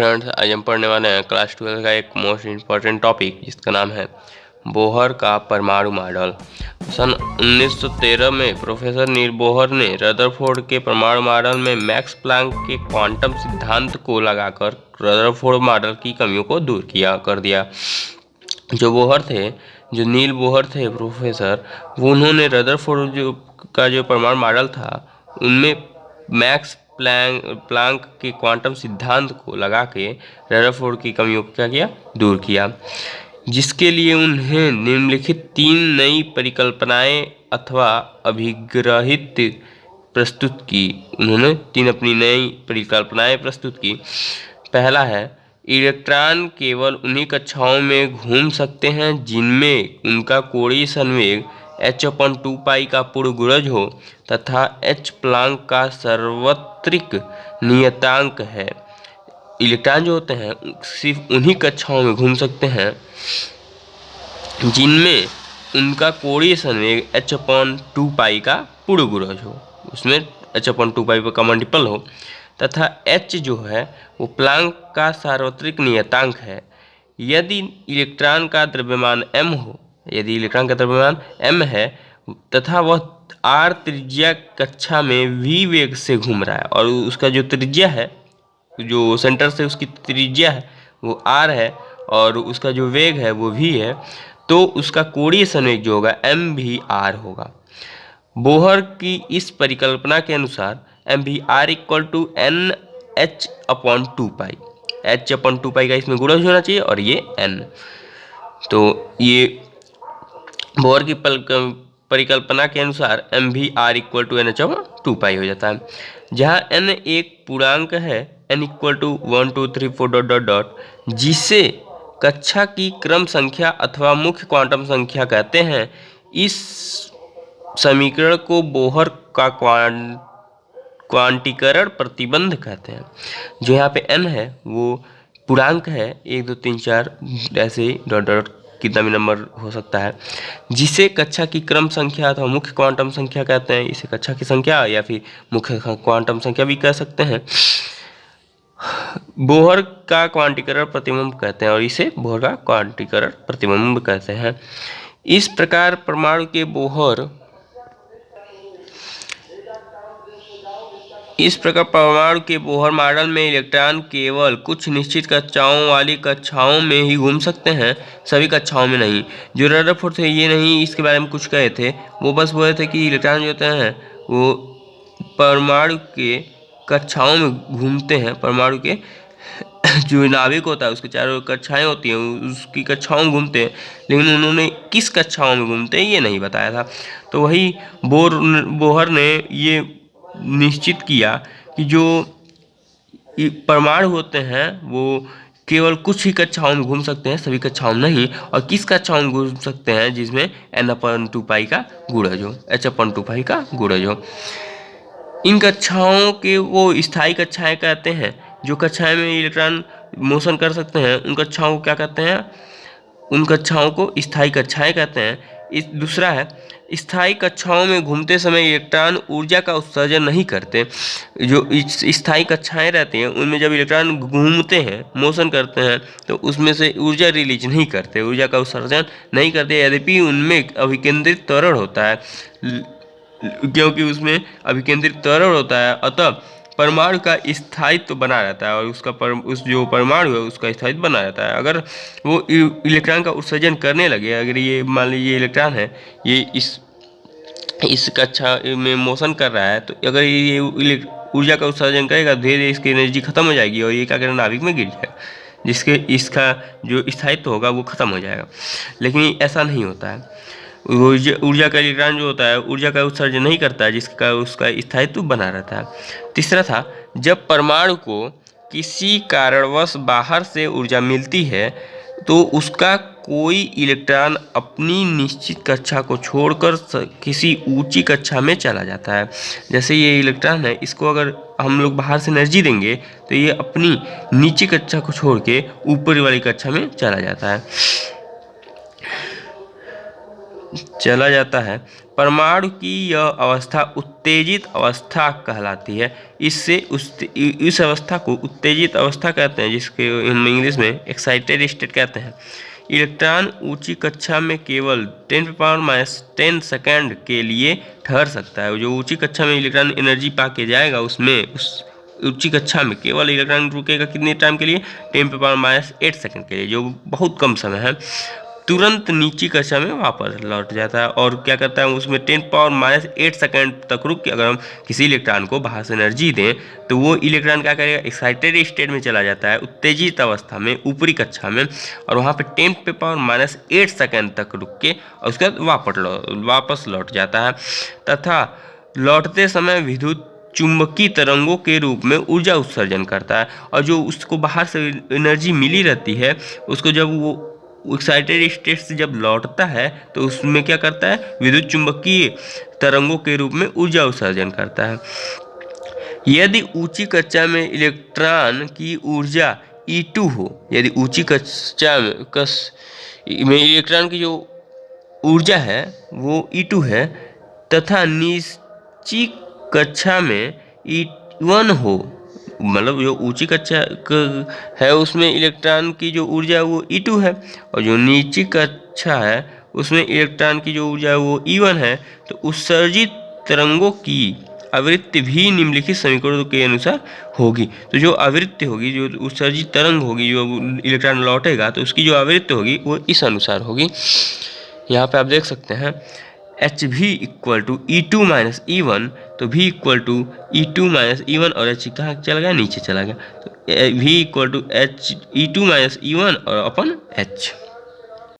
Friends, आज हम पढ़ने वाले हैं क्लास 12 का एक मोस्ट इम्पॉर्टेंट टॉपिक जिसका नाम है बोहर का परमाणु मॉडल। सन 1913 में प्रोफेसर नील बोहर ने रदरफोर्ड के परमाणु मॉडल में मैक्स प्लैंक के क्वांटम सिद्धांत को लगाकर रदरफोर्ड मॉडल की कमियों को दूर कर दिया। जो नील बोहर थे प्रोफेसर, उन्होंने रदरफोर्ड का जो परमाणु मॉडल था उनमें मैक्स प्लैंक के क्वांटम सिद्धांत को लगा के रदरफोर्ड की कमियों को क्या किया, दूर किया, जिसके लिए उन्हें निम्नलिखित 3 नई परिकल्पनाएं अथवा अभिग्रहित प्रस्तुत की। उन्होंने 3 अपनी नई परिकल्पनाएं प्रस्तुत की। पहला है, इलेक्ट्रॉन केवल उन्हीं कक्षाओं में घूम सकते हैं जिनमें उनका कोणीय संवेग h/2 पाई का पूर्ण गुणज हो तथा h प्लैंक का सार्वत्रिक नियतांक है। इलेक्ट्रॉन जो होते हैं सिर्फ उन्हीं कक्षाओं में घूम सकते हैं जिनमें उनका कोणीय संवेग h/2 पाई का पूर्ण गुणज हो, उसमें h/2 पाई का मल्टीपल हो, तथा h जो है वो प्लैंक का सार्वत्रिक नियतांक है। यदि इलेक्ट्रॉन का द्रव्यमान m है तथा वह r त्रिज्या कक्षा में v वेग से घूम रहा है और उसका जो त्रिज्या है, जो सेंटर से उसकी त्रिज्या है वो r है और उसका जो वेग है वो v है, तो उसका कोणीय संवेग जो होगा m भी r होगा। बोहर की इस परिकल्पना के अनुसार m भी r = n/h/2 पाई, h/2 पाई का इसमें गुणज होना चाहिए और ये n। तो ये बोहर की परिकल्पना के अनुसार m भी r = n/2 पाई हो जाता है, जहाँ n एक पूर्णांक है, n = 1 2 3 4 ... जिसे कक्षा की क्रम संख्या अथवा मुख्य क्वांटम संख्या कहते हैं। इस समीकरण को बोहर का क्वांटीकरण प्रतिबंध कहते हैं। जो यहाँ पे n है वो पूर्णांक है, 1 2 3 4 ऐसे कितना भी नंबर हो सकता है, जिसे कक्षा की क्रम संख्या अथवा मुख्य क्वांटम संख्या कहते हैं। इसे कक्षा की संख्या या फिर मुख्य क्वांटम संख्या भी कह सकते हैं। बोहर का क्वांटीकरण प्रतिबिंब कहते हैं और इसे बोहर का क्वांटीकरण प्रतिबिंब कहते हैं। इस प्रकार परमाणु के बोहर मॉडल में इलेक्ट्रॉन केवल कुछ निश्चित कक्षाओं वाली कक्षाओं में ही घूम सकते हैं, सभी कक्षाओं में नहीं। जो रदरफोर्ड थे ये नहीं इसके बारे में कुछ कहे थे, वो बस बोले थे कि इलेक्ट्रॉन जो होते हैं वो परमाणु के कक्षाओं में घूमते हैं। परमाणु के जो नाभिक होता है उसके चारों कक्षाएं होती हैं, उसकी कक्षाओं में घूमते हैं, लेकिन उन्होंने किस कक्षाओं में घूमते हैं ये नहीं बताया था। तो वही बोहर ने ये निश्चित किया कि जो परमाणु होते हैं वो केवल कुछ ही कक्षाओं में घूम सकते हैं, सभी कक्षाओं में नहीं, और किस कक्षाओं में घूम सकते हैं जिसमें n/2 पाई का गुणज हो, h/2 पाई का गुणज हो। इन कक्षाओं के वो स्थायी कक्षाएं कहते हैं। जो कक्षाएं में इलेक्ट्रॉन मोशन कर सकते हैं उन कक्षाओं को क्या कहते हैं, उन कक्षाओं को स्थायी कक्षाएं कहते हैं। दूसरा है, स्थायी कक्षाओं में घूमते समय इलेक्ट्रॉन ऊर्जा का उत्सर्जन नहीं करते। जो स्थायी कक्षाएं रहती हैं उनमें जब इलेक्ट्रॉन घूमते हैं, मोशन करते हैं, तो उसमें से ऊर्जा रिलीज नहीं करते, ऊर्जा का उत्सर्जन नहीं करते। यद्यपि उनमें अभिकेंद्रित त्वरण होता है, क्योंकि उसमें अभिकेंद्रित त्वरण होता है, अतः परमाणु का स्थायित्व बना रहता है और उस जो परमाणु है उसका स्थायित्व बना रहता है। अगर वो इलेक्ट्रॉन का उत्सर्जन करने लगे, अगर ये मान लीजिए इलेक्ट्रॉन है, ये इस कक्षा में मोशन कर रहा है, तो अगर ये ऊर्जा का उत्सर्जन करेगा धीरे धीरे इसकी एनर्जी खत्म हो जाएगी और ये क्या करेगा, नाभिक में गिर जाएगा, जिसके इसका जो स्थायित्व होगा वो खत्म हो जाएगा। लेकिन ऐसा नहीं होता है। ऊर्जा का इलेक्ट्रॉन जो होता है ऊर्जा का उत्सर्जन नहीं करता है, जिसका उसका स्थायित्व बना रहता है। तीसरा था, जब परमाणु को किसी कारणवश बाहर से ऊर्जा मिलती है तो उसका कोई इलेक्ट्रॉन अपनी निश्चित कक्षा को छोड़कर किसी ऊंची कक्षा में चला जाता है। जैसे ये इलेक्ट्रॉन है, इसको अगर हम लोग बाहर से एनर्जी देंगे तो ये अपनी नीची कक्षा को छोड़ के ऊपर वाली कक्षा में चला जाता है। परमाणु की यह अवस्था उत्तेजित अवस्था कहलाती है। इस अवस्था को उत्तेजित अवस्था कहते हैं, जिसके हम इंग्लिश में एक्साइटेड स्टेट कहते हैं। इलेक्ट्रॉन ऊंची कक्षा में केवल 10⁻10 सेकंड के लिए ठहर सकता है। जो ऊंची कक्षा में इलेक्ट्रॉन एनर्जी पा के जाएगा, उसमें उस ऊंची कक्षा में केवल इलेक्ट्रॉन रुकेगा कितने टाइम के लिए? 10⁻8 सेकंड के लिए, जो बहुत कम समय है। तुरंत नीची कक्षा में वापस लौट जाता है और क्या करता है, उसमें 10⁻8 सेकंड तक रुक के अगर हम किसी इलेक्ट्रॉन को बाहर से एनर्जी दें तो वो इलेक्ट्रॉन क्या करेगा, एक्साइटेड स्टेट में चला जाता है, उत्तेजित अवस्था में, ऊपरी कक्षा में, और वहाँ पे 10⁻8 सेकंड तक रुक के और उसके बाद वापस लौट जाता है। तथा लौटते समय विद्युत चुंबकीय तरंगों के रूप में ऊर्जा उत्सर्जन करता है। और जो उसको बाहर से एनर्जी मिली रहती है, उसको जब वो एक्साइटेड स्टेट से जब लौटता है तो उसमें क्या करता है, विद्युत चुंबकीय तरंगों के रूप में ऊर्जा उत्सर्जन करता है। यदि ऊंची कक्षा में इलेक्ट्रॉन की ऊर्जा E2 हो, यदि ऊंची कक्षा में इलेक्ट्रॉन की जो ऊर्जा है वो E2 है, तथा नीची कक्षा में E1 हो, मतलब जो ऊंची कक्षा है उसमें इलेक्ट्रॉन की जो ऊर्जा है वो E2 है, और जो नीची कक्षा है उसमें इलेक्ट्रॉन की जो ऊर्जा है वो E1 है, तो उत्सर्जित तरंगों की आवृत्ति भी निम्नलिखित समीकरणों के अनुसार होगी। तो जो आवृत्ति होगी, जो उत्सर्जित तरंग होगी, जो इलेक्ट्रॉन लौटेगा, तो उसकी जो आवृत्ति होगी वो इस अनुसार होगी। यहाँ पे आप देख सकते हैं HV = E2 - E1, तो V = E2 - E1 और H कहाँ चला गया, नीचे चला गया, तो V = E2 - E1 और अपन H।